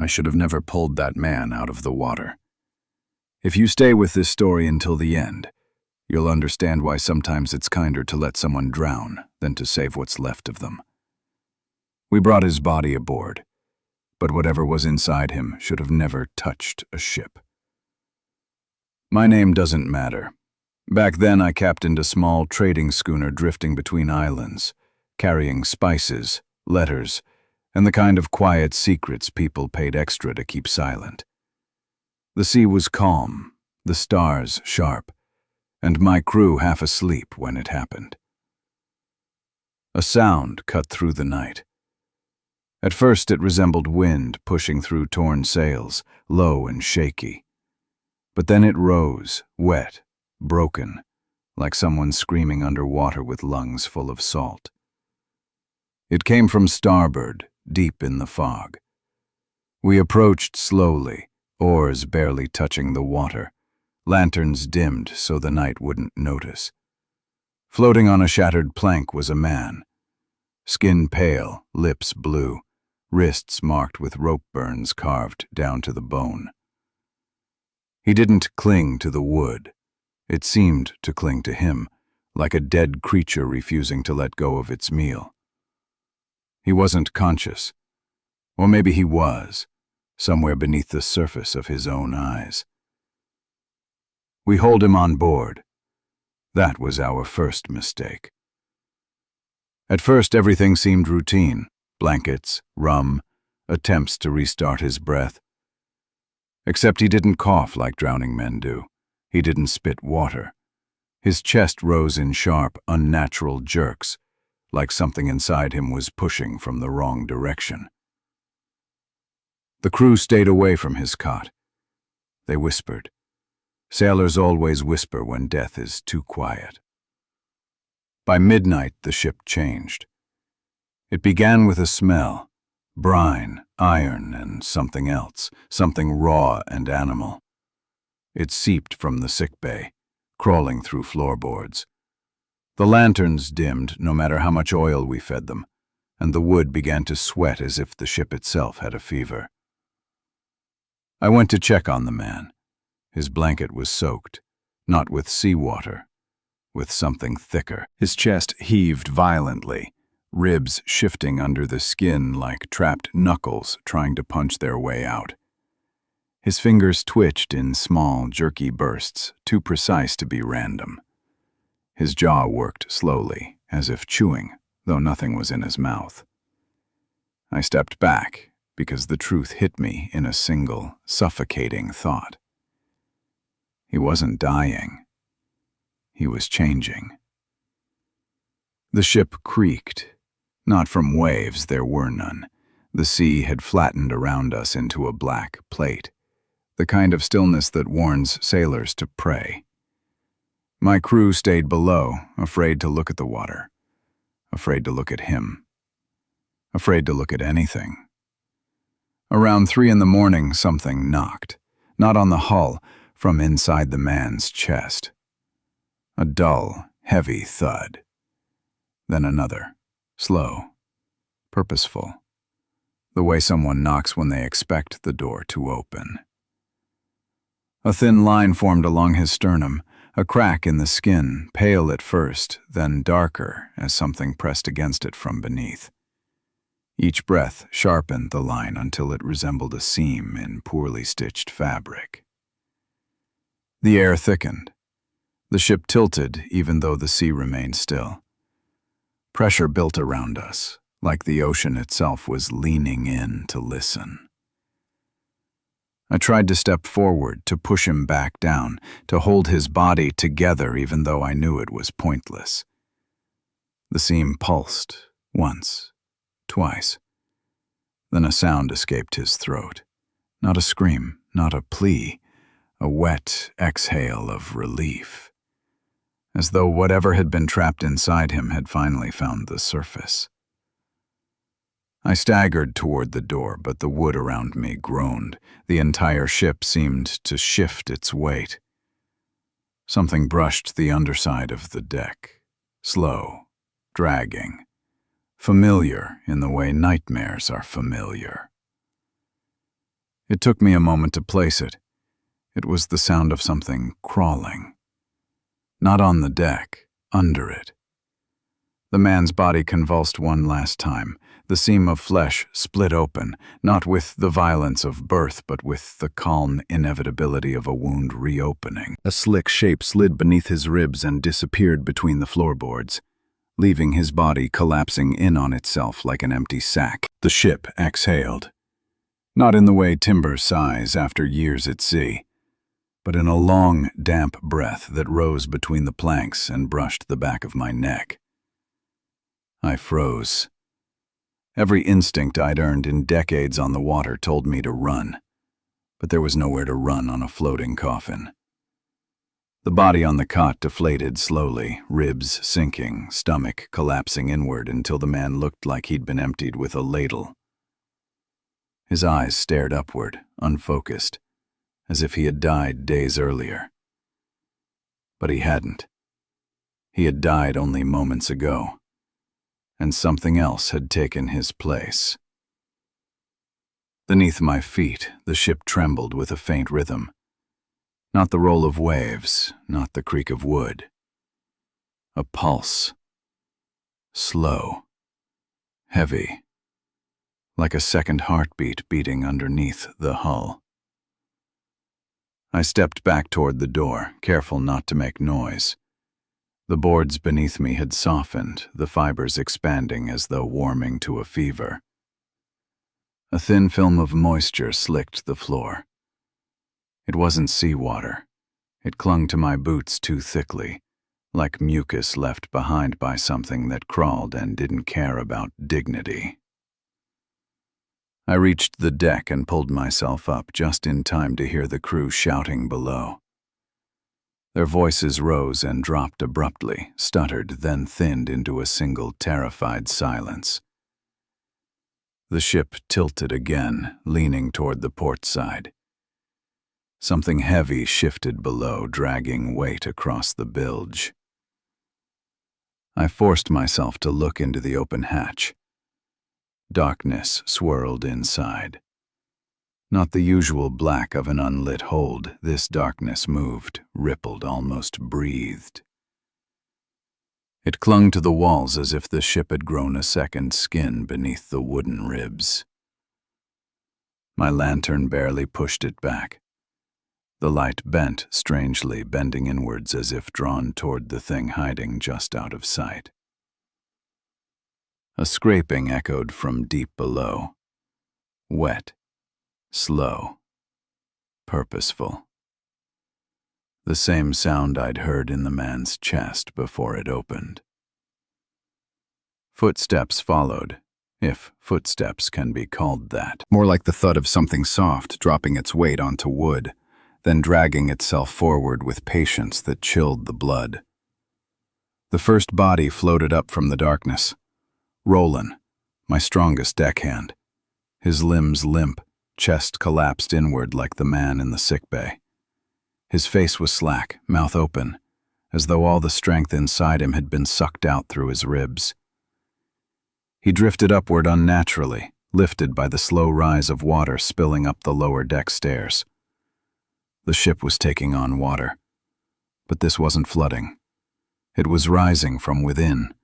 I should have never pulled that man out of the water. If you stay with this story until the end, you'll understand why sometimes it's kinder to let someone drown than to save what's left of them. We brought his body aboard, but whatever was inside him should have never touched a ship. My name doesn't matter. Back then I captained a small trading schooner drifting between islands, carrying spices, letters, and the kind of quiet secrets people paid extra to keep silent. The sea was calm, the stars sharp, and my crew half asleep when it happened. A sound cut through the night. At first it resembled wind pushing through torn sails, low and shaky. But then it rose, wet, broken, like someone screaming underwater with lungs full of salt. It came from starboard, deep in the fog. We approached slowly, oars barely touching the water, lanterns dimmed so the night wouldn't notice. Floating on a shattered plank was a man, skin pale, lips blue, wrists marked with rope burns carved down to the bone. He didn't cling to the wood. It seemed to cling to him, like a dead creature refusing to let go of its meal. He wasn't conscious. Or maybe he was, somewhere beneath the surface of his own eyes. We hauled him on board. That was our first mistake. At first everything seemed routine. Blankets, rum, attempts to restart his breath. Except he didn't cough like drowning men do. He didn't spit water. His chest rose in sharp, unnatural jerks, like something inside him was pushing from the wrong direction. The crew stayed away from his cot. They whispered. Sailors always whisper when death is too quiet. By midnight, the ship changed. It began with a smell. Brine, iron, and something else, something raw and animal. It seeped from the sickbay, crawling through floorboards. The lanterns dimmed no matter how much oil we fed them, and the wood began to sweat as if the ship itself had a fever. I went to check on the man. His blanket was soaked, not with seawater, with something thicker. His chest heaved violently, ribs shifting under the skin like trapped knuckles trying to punch their way out. His fingers twitched in small, jerky bursts, too precise to be random. His jaw worked slowly, as if chewing, though nothing was in his mouth. I stepped back, because the truth hit me in a single, suffocating thought. He wasn't dying. He was changing. The ship creaked. Not from waves, there were none. The sea had flattened around us into a black plate, the kind of stillness that warns sailors to pray. My crew stayed below, afraid to look at the water, afraid to look at him, afraid to look at anything. Around 3 a.m, something knocked, not on the hull, from inside the man's chest. A dull, heavy thud. Then another. Slow, purposeful, the way someone knocks when they expect the door to open. A thin line formed along his sternum, a crack in the skin, pale at first, then darker as something pressed against it from beneath. Each breath sharpened the line until it resembled a seam in poorly stitched fabric. The air thickened. The ship tilted even though the sea remained still. Pressure built around us, like the ocean itself was leaning in to listen. I tried to step forward, to push him back down, to hold his body together even though I knew it was pointless. The seam pulsed, once, twice. Then a sound escaped his throat. Not a scream, not a plea, a wet exhale of relief. As though whatever had been trapped inside him had finally found the surface. I staggered toward the door, but the wood around me groaned. The entire ship seemed to shift its weight. Something brushed the underside of the deck, slow, dragging, familiar in the way nightmares are familiar. It took me a moment to place it. It was the sound of something crawling. Not on the deck, under it. The man's body convulsed one last time. The seam of flesh split open, not with the violence of birth, but with the calm inevitability of a wound reopening. A slick shape slid beneath his ribs and disappeared between the floorboards, leaving his body collapsing in on itself like an empty sack. The ship exhaled. Not in the way timber sighs after years at sea, but in a long, damp breath that rose between the planks and brushed the back of my neck. I froze. Every instinct I'd earned in decades on the water told me to run, but there was nowhere to run on a floating coffin. The body on the cot deflated slowly, ribs sinking, stomach collapsing inward until the man looked like he'd been emptied with a ladle. His eyes stared upward, unfocused, as if he had died days earlier. But he hadn't. He had died only moments ago, and something else had taken his place. Beneath my feet, the ship trembled with a faint rhythm. Not the roll of waves, not the creak of wood. A pulse. Slow. Heavy. Like a second heartbeat beating underneath the hull. I stepped back toward the door, careful not to make noise. The boards beneath me had softened, the fibers expanding as though warming to a fever. A thin film of moisture slicked the floor. It wasn't seawater. It clung to my boots too thickly, like mucus left behind by something that crawled and didn't care about dignity. I reached the deck and pulled myself up just in time to hear the crew shouting below. Their voices rose and dropped abruptly, stuttered, then thinned into a single terrified silence. The ship tilted again, leaning toward the port side. Something heavy shifted below, dragging weight across the bilge. I forced myself to look into the open hatch. Darkness swirled inside. Not the usual black of an unlit hold, this darkness moved, rippled, almost breathed. It clung to the walls as if the ship had grown a second skin beneath the wooden ribs. My lantern barely pushed it back. The light bent, strangely, bending inwards as if drawn toward the thing hiding just out of sight. A scraping echoed from deep below. Wet, slow, purposeful. The same sound I'd heard in the man's chest before it opened. Footsteps followed, if footsteps can be called that. More like the thud of something soft dropping its weight onto wood, then dragging itself forward with patience that chilled the blood. The first body floated up from the darkness. Roland, my strongest deckhand. His limbs limp, chest collapsed inward like the man in the sickbay. His face was slack, mouth open, as though all the strength inside him had been sucked out through his ribs. He drifted upward unnaturally, lifted by the slow rise of water spilling up the lower deck stairs. The ship was taking on water, but this wasn't flooding. It was rising from within,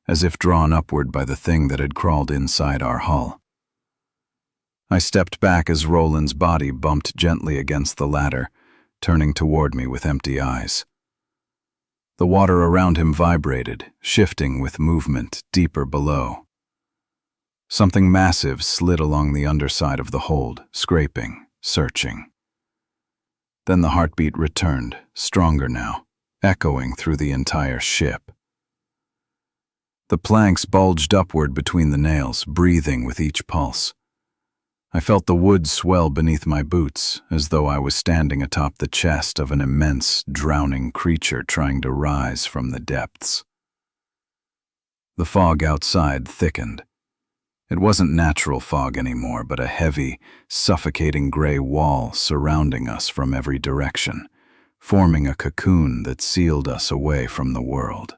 as if drawn upward by the thing that had crawled inside our hull. I stepped back as Roland's body bumped gently against the ladder, turning toward me with empty eyes. The water around him vibrated, shifting with movement deeper below. Something massive slid along the underside of the hold, scraping, searching. Then the heartbeat returned, stronger now, echoing through the entire ship. The planks bulged upward between the nails, breathing with each pulse. I felt the wood swell beneath my boots, as though I was standing atop the chest of an immense, drowning creature trying to rise from the depths. The fog outside thickened. It wasn't natural fog anymore, but a heavy, suffocating gray wall surrounding us from every direction, forming a cocoon that sealed us away from the world.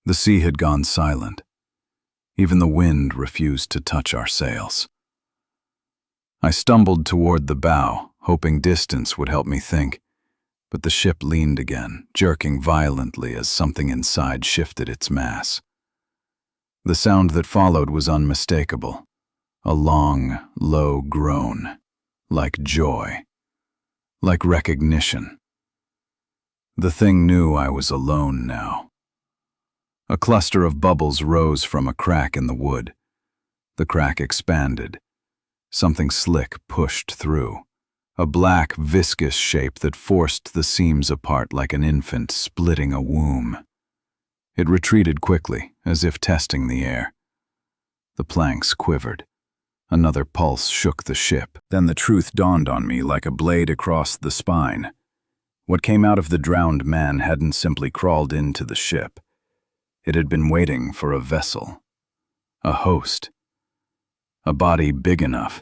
The sea had gone silent. Even the wind refused to touch our sails. I stumbled toward the bow, hoping distance would help me think, but the ship leaned again, jerking violently as something inside shifted its mass. The sound that followed was unmistakable, a long, low groan, like joy, like recognition. The thing knew I was alone now. A cluster of bubbles rose from a crack in the wood. The crack expanded. Something slick pushed through, a black, viscous shape that forced the seams apart like an infant splitting a womb. It retreated quickly, as if testing the air. The planks quivered. Another pulse shook the ship. Then the truth dawned on me like a blade across the spine. What came out of the drowned man hadn't simply crawled into the ship. It had been waiting for a vessel, a host, a body big enough,